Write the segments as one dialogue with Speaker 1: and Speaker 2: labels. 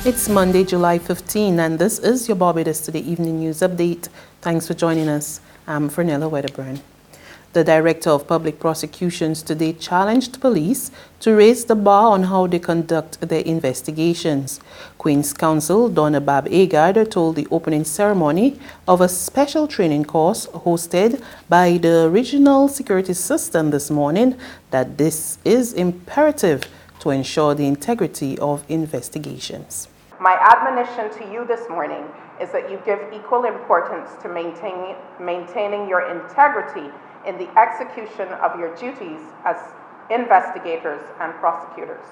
Speaker 1: It's Monday, July 15, and this is your Barbados Today Evening News Update. Thanks for joining us. I'm Fernella Wedderburn. The Director of Public Prosecutions today challenged police to raise the bar on how they conduct their investigations. Queen's Counsel Donna Bab Agard told the opening ceremony of a special training course hosted by the Regional Security System this morning that this is imperative to ensure the integrity of investigations.
Speaker 2: My admonition to you this morning is that you give equal importance to maintaining your integrity in the execution of your duties as investigators and prosecutors.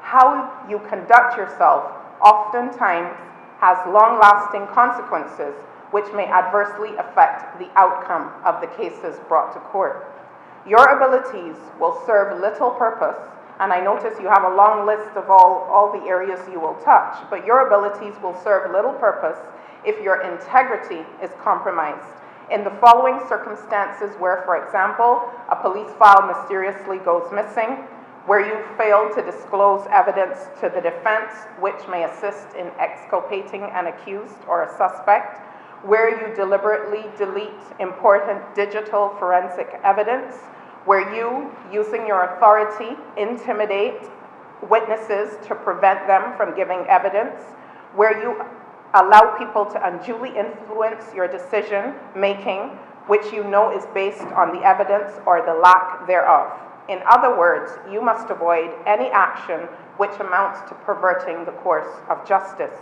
Speaker 2: How you conduct yourself oftentimes has long-lasting consequences which may adversely affect the outcome of the cases brought to court. Your abilities will serve little purpose, and I notice you have a long list of all the areas you will touch, but your abilities will serve little purpose if your integrity is compromised. In the following circumstances where, for example, a police file mysteriously goes missing, where you fail to disclose evidence to the defense which may assist in exculpating an accused or a suspect, where you deliberately delete important digital forensic evidence, where you, using your authority, intimidate witnesses to prevent them from giving evidence, where you allow people to unduly influence your decision making, which you know is based on the evidence or the lack thereof. In other words, you must avoid any action which amounts to perverting the course of justice.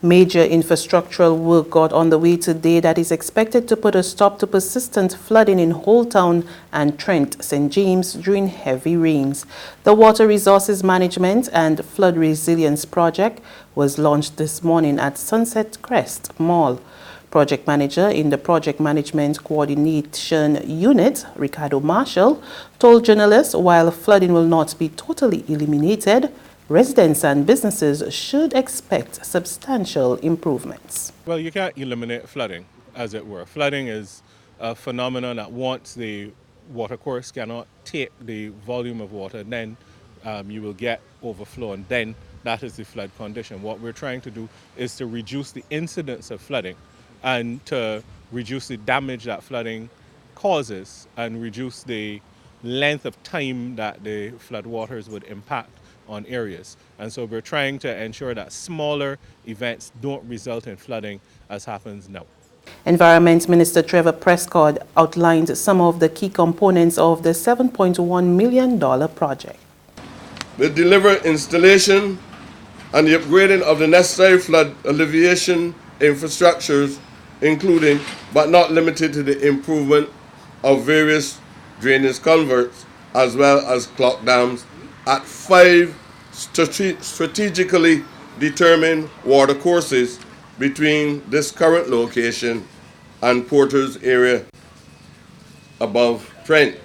Speaker 1: Major infrastructural work got underway today that is expected to put a stop to persistent flooding in Holetown and Trent, St. James during heavy rains. The Water Resources Management and Flood Resilience Project was launched this morning at Sunset Crest Mall. Project manager in the Project Management Coordination Unit, Ricardo Marshall, told journalists while flooding will not be totally eliminated, residents and businesses should expect substantial improvements.
Speaker 3: Well, you can't eliminate flooding, as it were. Flooding is a phenomenon that once the watercourse cannot take the volume of water, then you will get overflow, and then that is the flood condition. What we're trying to do is to reduce the incidence of flooding and to reduce the damage that flooding causes and reduce the length of time that the floodwaters would impact on areas. And so we're trying to ensure that smaller events don't result in flooding as happens now.
Speaker 1: Environment Minister Trevor Prescott outlined some of the key components of the $7.1 million project.
Speaker 4: We'll deliver installation and the upgrading of the necessary flood alleviation infrastructures, including but not limited to the improvement of various drainage culverts as well as clock dams at 5 strategically determined water courses between this current location and Porter's area above Trent.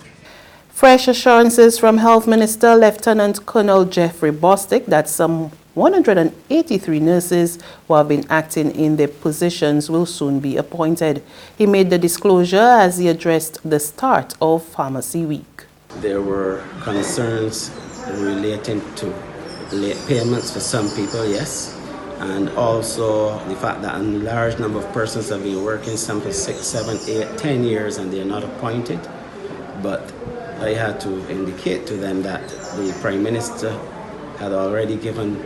Speaker 1: Fresh assurances from Health Minister Lieutenant Colonel Jeffrey Bostic that some 183 nurses who have been acting in their positions will soon be appointed. He made the disclosure as he addressed the start of Pharmacy Week.
Speaker 5: There were concerns relating to late payments for some people, yes, and also the fact that a large number of persons have been working some for 6, 7, 8, 10 years and they're not appointed. But I had to indicate to them that the Prime Minister had already given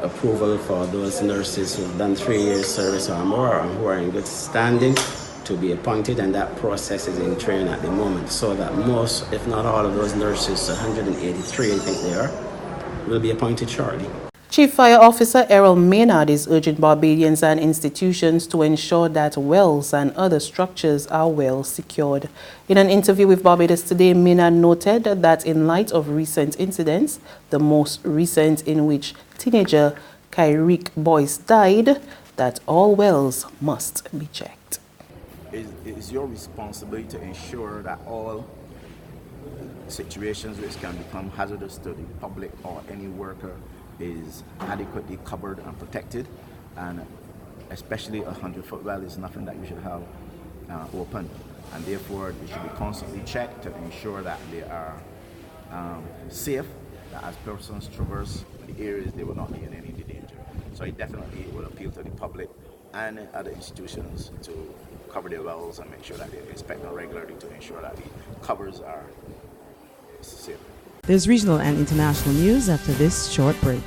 Speaker 5: approval for those nurses who've done 3 years service or more and who are in good standing to be appointed, and that process is in train at the moment, so that most, if not all of those nurses, 183 I think they are, will be appointed shortly.
Speaker 1: Chief Fire Officer Errol Maynard is urging Barbadians and institutions to ensure that wells and other structures are well secured. In an interview with Barbados Today, Maynard noted that in light of recent incidents, the most recent in which teenager Kyrique Boyce died, that all wells must be checked.
Speaker 6: It is your responsibility to ensure that all situations which can become hazardous to the public or any worker is adequately covered and protected, and especially a 100-foot well is nothing that you should have open, and therefore it should be constantly checked to ensure that they are safe, that as persons traverse the areas they will not be in any danger. So it definitely will appeal to the public and other institutions to cover their wells and make sure that they inspect them regularly to ensure that the covers are safe.
Speaker 7: There's regional and international news after this short break.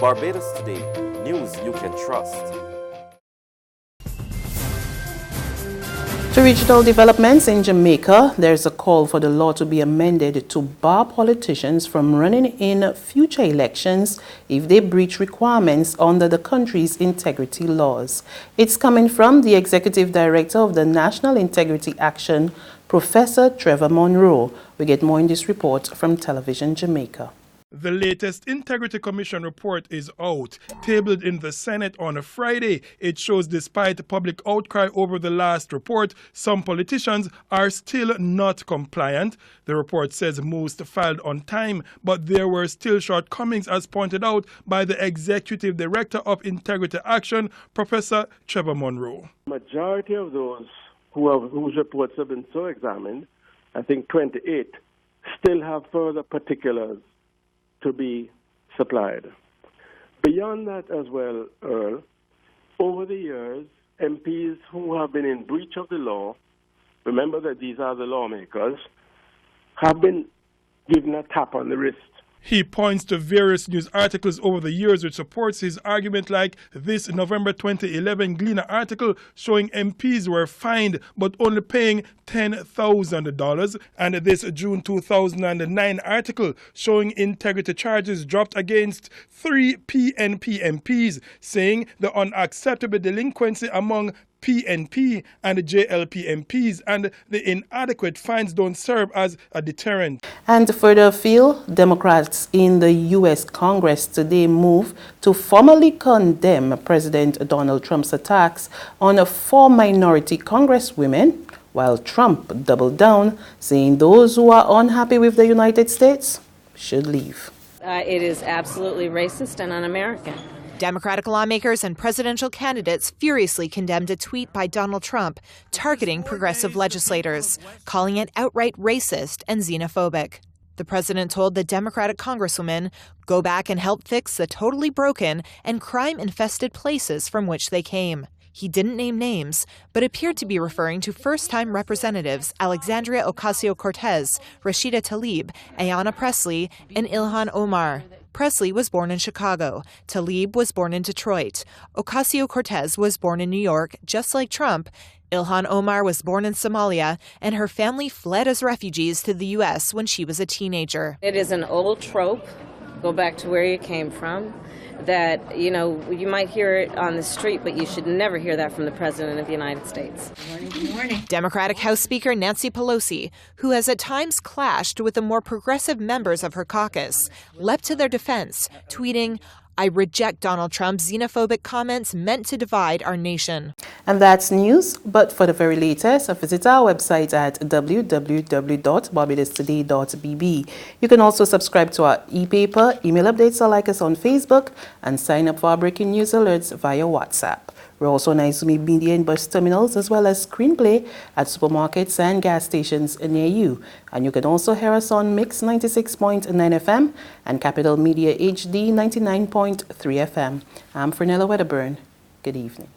Speaker 8: Barbados Today, news you can trust.
Speaker 1: To regional developments in Jamaica, there's a call for the law to be amended to bar politicians from running in future elections if they breach requirements under the country's integrity laws. It's coming from the Executive Director of the National Integrity Action, Professor Trevor Monroe. We get more in this report from Television Jamaica.
Speaker 9: The latest Integrity Commission report is out, tabled in the Senate on a Friday. It shows despite public outcry over the last report, some politicians are still not compliant. The report says most filed on time, but there were still shortcomings as pointed out by the Executive Director of Integrity Action, Professor Trevor Monroe.
Speaker 10: Majority of those whose reports have been so examined, I think 28, still have further particulars to be supplied. Beyond that as well, Earl, over the years, MPs who have been in breach of the law, remember that these are the lawmakers, have been given a tap on the wrist.
Speaker 9: He points to various news articles over the years which supports his argument, like this November 2011 Gleaner article showing MPs were fined but only paying $10,000, and this June 2009 article showing integrity charges dropped against 3 PNP MPs, saying the unacceptable delinquency among PNP and JLP MPs and the inadequate fines don't serve as a deterrent.
Speaker 1: And further afield, Democrats in the U.S. Congress today move to formally condemn President Donald Trump's attacks on 4 minority congresswomen, while Trump doubled down, saying those who are unhappy with the United States should leave.
Speaker 11: It is absolutely racist and un-American.
Speaker 12: Democratic lawmakers and presidential candidates furiously condemned a tweet by Donald Trump targeting progressive legislators, calling it outright racist and xenophobic. The president told the Democratic congresswoman, "Go back and help fix the totally broken and crime-infested places from which they came." He didn't name names, but appeared to be referring to first-time representatives Alexandria Ocasio-Cortez, Rashida Tlaib, Ayanna Pressley, and Ilhan Omar. Pressley was born in Chicago. Tlaib was born in Detroit. Ocasio-Cortez was born in New York, just like Trump. Ilhan Omar was born in Somalia, and her family fled as refugees to the U.S. when she was a teenager.
Speaker 11: It is an old trope, go back to where you came from, that, you you might hear it on the street, but you should never hear that from the President of the United States.
Speaker 12: Good morning. Democratic House Speaker Nancy Pelosi, who has at times clashed with the more progressive members of her caucus, leapt to their defense, tweeting, "I reject Donald Trump's xenophobic comments meant to divide our nation."
Speaker 1: And that's news, but for the very latest, visit our website at www.barbadostoday.bb. You can also subscribe to our e-paper, email updates, or like us on Facebook, and sign up for our breaking news alerts via WhatsApp. We're also on Izumi Media and bus terminals, as well as screenplay at supermarkets and gas stations near you. And you can also hear us on Mix 96.9 FM and Capital Media HD 99.3 FM. I'm Fernella Wedderburn. Good evening.